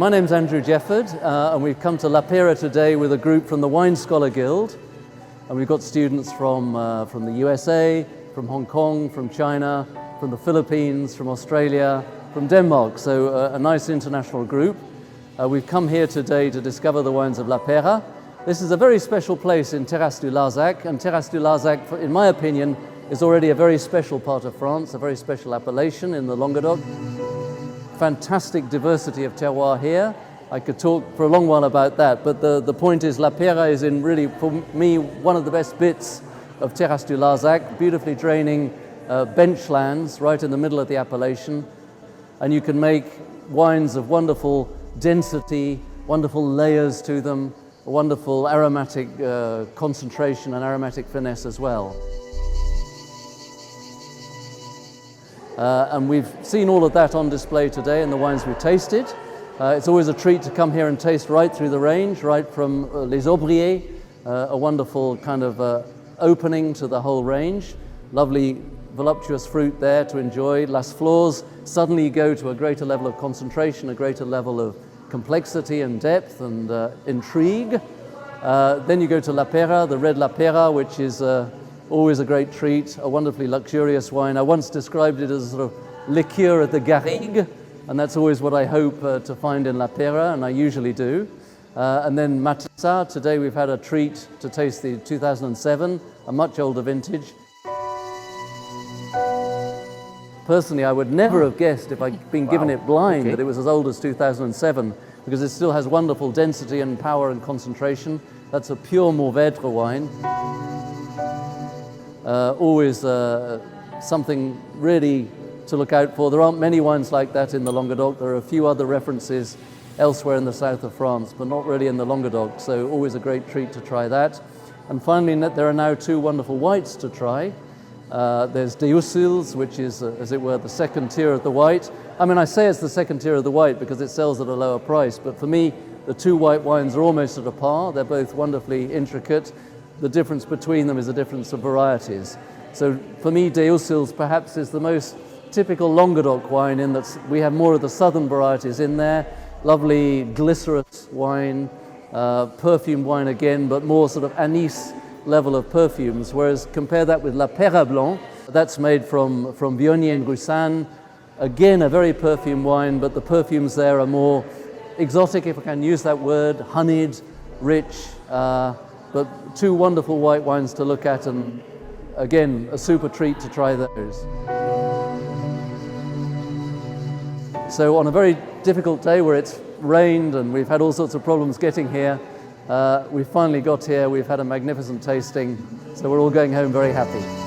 My name's Andrew Jeffford, and we've come to La Pèira today with a group from the Wine Scholar Guild. And we've got students from the USA, from Hong Kong, from China, from the Philippines, from Australia, from Denmark, so a nice international group. We've come here today to discover the wines of La Pèira. This is a very special place in Terrasse du Larzac, and Terrasse du Larzac, in my opinion, is already a very special part of France, a very special appellation in the Languedoc. Fantastic diversity of terroir here. I could talk for a long while about that, but the point is La Pèira is in really, for me, one of the best bits of Terrasse du Larzac, beautifully draining benchlands right in the middle of the appellation, and you can make wines of wonderful density, wonderful layers to them, a wonderful aromatic concentration and aromatic finesse as well. And we've seen all of that on display today in the wines we've tasted. It's always a treat to come here and taste right through the range, right from Les Aubriers, a wonderful kind of opening to the whole range. Lovely voluptuous fruit there to enjoy. Las Flores, suddenly you go to a greater level of concentration, a greater level of complexity and depth and intrigue. Then you go to La Pèira, the red La Pèira, which is always a great treat, a wonderfully luxurious wine. I once described it as a sort of liqueur at the garrigue, and that's always what I hope to find in La Pèira, and I usually do. And then Matissa, today we've had a treat to taste the 2007, a much older vintage. Personally, I would never have guessed if I'd been given it blind that it was as old as 2007, because it still has wonderful density and power and concentration. That's a pure Mourvèdre wine. Always something really to look out for. There aren't many wines like that in the Languedoc. There are a few other references elsewhere in the south of France, but not really in the Languedoc, so always a great treat to try that. And finally, there are now two wonderful whites to try. There's Deusils, which is, as it were, the second tier of the white. I mean, I say it's the second tier of the white because it sells at a lower price, but for me, the two white wines are almost at a par. They're both wonderfully intricate. The difference between them is a difference of varieties. So for me, Deusils perhaps is the most typical Languedoc wine in that we have more of the southern varieties in there. Lovely glycerous wine, perfumed wine again, but more sort of anise level of perfumes, whereas compare that with La Pèira Blanc, that's made from Viognier and Gruissan. Again, a very perfumed wine, but the perfumes there are more exotic, if I can use that word, honeyed, rich, but two wonderful white wines to look at, and again, a super treat to try those. So on a very difficult day where it's rained and we've had all sorts of problems getting here, we finally got here, we've had a magnificent tasting, so we're all going home very happy.